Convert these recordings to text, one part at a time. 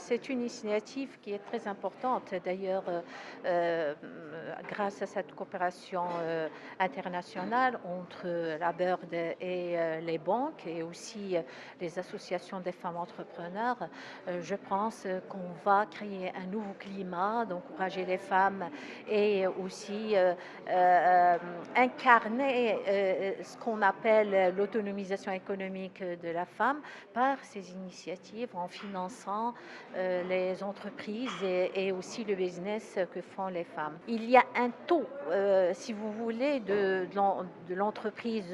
c'est une initiative qui est très importante. D'ailleurs, grâce à cette coopération internationale entre la BIRD et les banques et aussi les associations des femmes entrepreneurs, je pense qu'on va créer un nouveau climat, d'encourager les femmes et aussi incarner ce qu'on appelle l'autonomisation économique de la femme par ces initiatives en finançant les entreprises et aussi le business que font les femmes. Il y a un taux, si vous voulez, de l'entreprise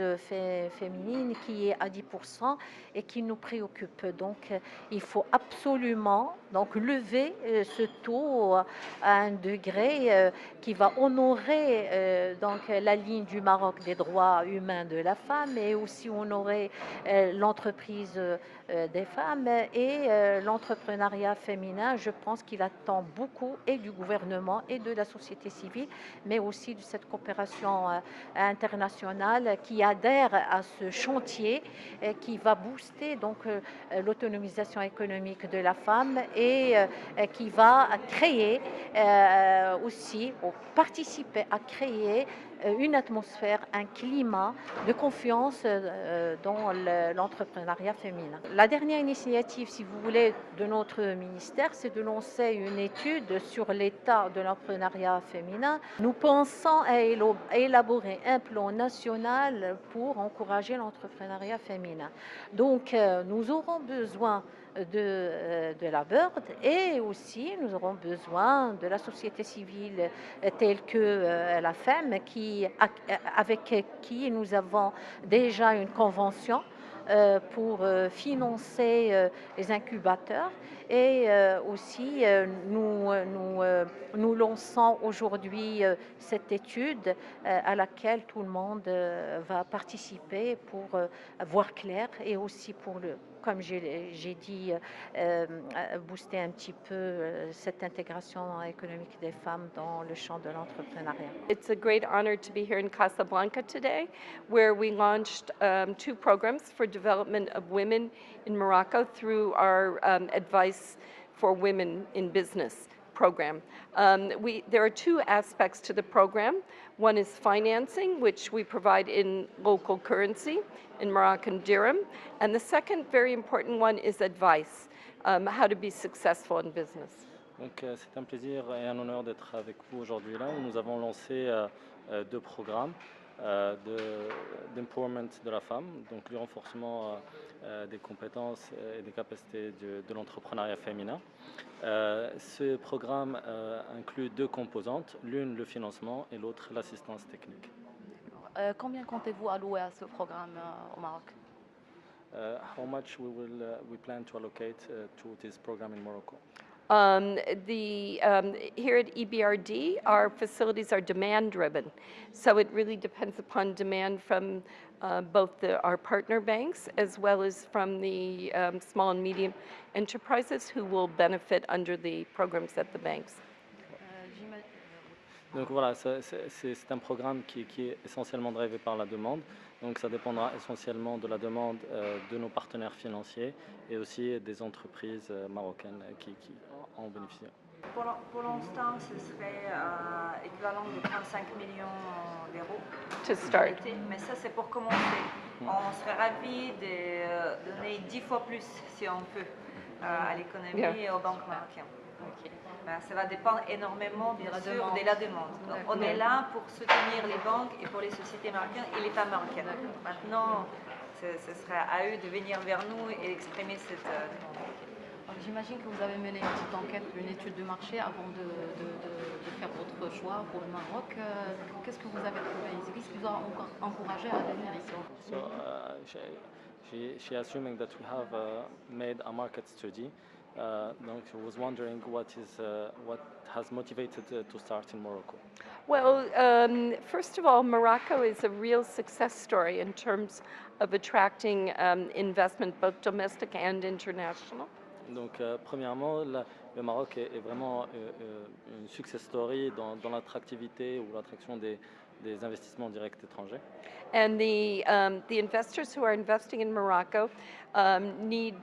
féminine qui est à 10% et qui nous préoccupe. Donc, il faut absolument lever ce taux à un degré qui va honorer la ligne du Maroc des droits humains de la femme et aussi honorer l'entreprise des femmes et l'entrepreneuriat féminin. Je pense qu'il attend beaucoup et du gouvernement et de la société civile, mais aussi de cette coopération internationale qui adhère à ce chantier qui va booster l'autonomisation économique de la femme et qui va créer aussi, ou participer à créer une atmosphère, un climat de confiance dans l'entrepreneuriat féminin. La dernière initiative, si vous voulez, de notre ministère, c'est de lancer une étude sur l'état de l'entrepreneuriat féminin. Nous pensons à élaborer un plan national pour encourager l'entrepreneuriat féminin. Donc, nous aurons besoin de la BIRD et aussi nous aurons besoin de la société civile telle que la FEM avec qui nous avons déjà une convention pour financer les incubateurs et aussi nous lançons aujourd'hui cette étude à laquelle tout le monde va participer pour voir clair et aussi pour comme j'ai dit, booster un petit peu cette intégration économique des femmes dans le champ de l'entrepreneuriat. It's a great honor to be here in Casablanca today, where we launched 2 programs for development of women in Morocco through our Advice for Women in Business program. There are 2 aspects to the program. One is financing, which we provide in local currency, in Moroccan dirham. And the second very important one is advice, how to be successful in business. Donc c'est un plaisir et un honneur d'être avec vous aujourd'hui là où nous avons lancé 2 programmes d'empowerment de la femme, donc le renforcement des compétences et des capacités de l'entrepreneuriat féminin. Ce programme inclut 2 composantes, l'une le financement et l'autre l'assistance technique. Combien comptez-vous allouer à ce programme au Maroc? How much we plan to allocate to this program in Morocco? Here at EBRD, our facilities are demand-driven, so it really depends upon demand from both our partner banks as well as from the small and medium enterprises who will benefit under the programs at the banks. Donc voilà, c'est un programme qui est essentiellement drivé par la demande. Donc ça dépendra essentiellement de la demande de nos partenaires financiers et aussi des entreprises marocaines qui en bénéficient. Pour l'instant, ce serait équivalent de 35 millions d'euros. To start. Mais ça, c'est pour commencer. On serait ravis de donner 10 fois plus, si on peut, à l'économie et aux banques marocaines. Ben, ça va dépendre énormément, bien sûr, de la demande. Donc, on est là pour soutenir les banques et pour les sociétés marocaines et les femmes marocaines. Maintenant, ce sera à eux de venir vers nous et exprimer cette demande. J'imagine que vous avez mené une petite enquête, une étude de marché avant de faire votre choix pour le Maroc. Qu'est-ce que vous avez trouvé ici? Qu'est-ce qui vous a encouragé à venir ici? So she assuming that we have made a market study. Donc I was wondering what has motivated to start in Morocco. Well, first of all, Morocco is a real success story in terms of attracting investment, both domestic and international. Donc premièrement, le Maroc est vraiment une success story dans l'attractivité ou l'attraction des des investissements directs étrangers. And the investors who are investing in Morocco need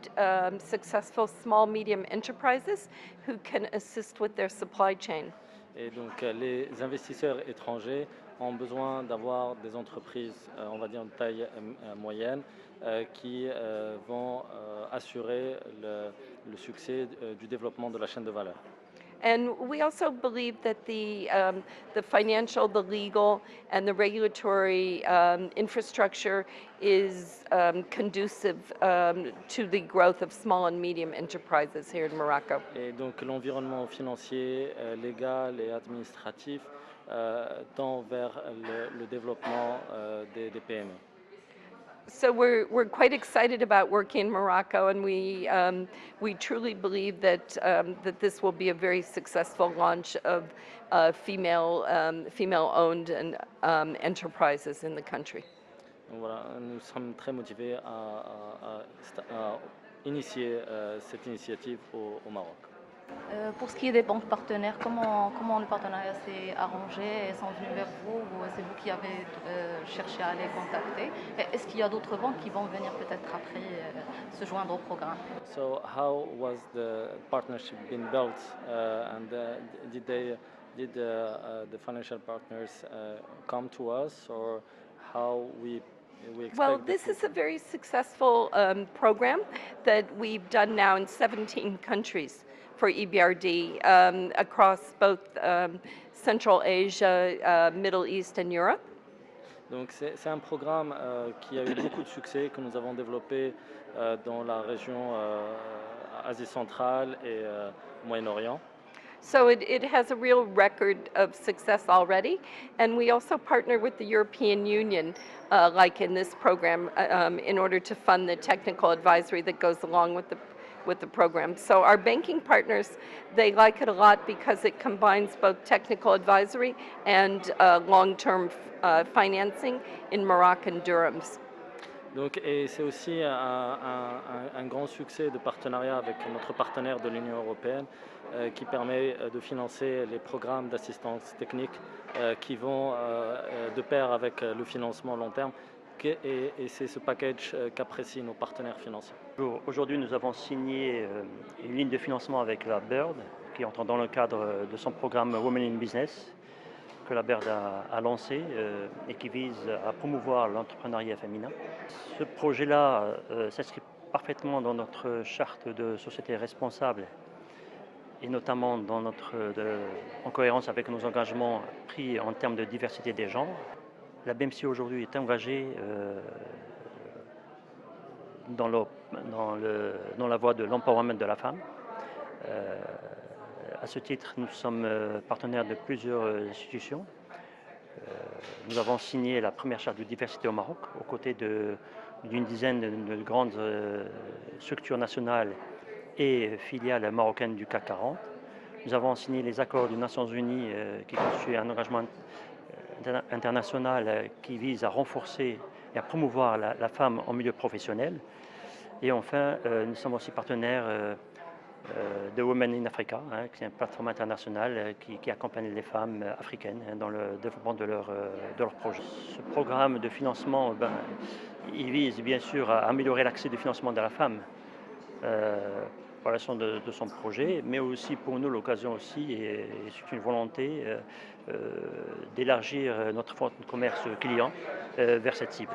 successful small, medium enterprises who can assist with their supply chain. Et donc les investisseurs étrangers ont besoin d'avoir des entreprises, on va dire de taille moyenne, qui vont assurer le succès du développement de la chaîne de valeur. And we also believe that the financial, the legal, and the regulatory infrastructure is conducive to the growth of small and medium enterprises here in Morocco. Et donc l'environnement financier, légal et administratif tend vers le développement des PME. So we're quite excited about working in Morocco, and we truly believe that that this will be a very successful launch of female-owned and enterprises in the country. Donc voilà, nous sommes très motivés à initier cette initiative au Maroc. Pour ce qui est des banques partenaires, comment le partenariat s'est arrangé? Elles sont venues vers vous ou c'est vous qui avez cherché à les contacter? Est-ce qu'il y a d'autres banques qui vont venir peut-être après se joindre au programme? So how was the partnership been built, and did the financial partners come to us, or how we expect? Well, this is a very successful program that we've done now in 17 countries for EBRD across both Central Asia, Middle East, and Europe. Donc c'est un programme qui a eu beaucoup de succès, que nous avons développé dans la région Asie centrale et Moyen-Orient. So it has a real record of success already, and we also partner with the European Union, like in this program, in order to fund the technical advisory that goes along with the program. So our banking partners, they like it a lot because it combines both technical advisory and long-term financing in Moroccan dirhams. Donc, et c'est aussi un grand succès de partenariat avec notre partenaire de l'Union européenne qui permet de financer les programmes d'assistance technique qui vont de pair avec le financement long terme. Et c'est ce package qu'apprécient nos partenaires financiers. Aujourd'hui, nous avons signé une ligne de financement avec la BIRD qui entre dans le cadre de son programme Women in Business que la BIRD a lancé et qui vise à promouvoir l'entrepreneuriat féminin. Ce projet-là s'inscrit parfaitement dans notre charte de société responsable et notamment en cohérence avec nos engagements pris en termes de diversité des genres. La BMC aujourd'hui est engagée dans la voie de l'empowerment de la femme. À ce titre, nous sommes partenaires de plusieurs institutions. Nous avons signé la première charte de diversité au Maroc, aux côtés d'une dizaine de grandes structures nationales et filiales marocaines du CAC 40. Nous avons signé les accords des Nations Unies qui constituent un engagement international qui vise à renforcer et à promouvoir la femme en milieu professionnel. Et enfin, nous sommes aussi partenaires de Women in Africa, qui est une plateforme internationale qui accompagne les femmes africaines dans le développement de leurs projets. Ce programme de financement, il vise bien sûr à améliorer l'accès de financement de la femme par la suite de son projet, mais aussi pour nous l'occasion aussi, et c'est une volonté d'élargir notre fonds de commerce client vers cette cible.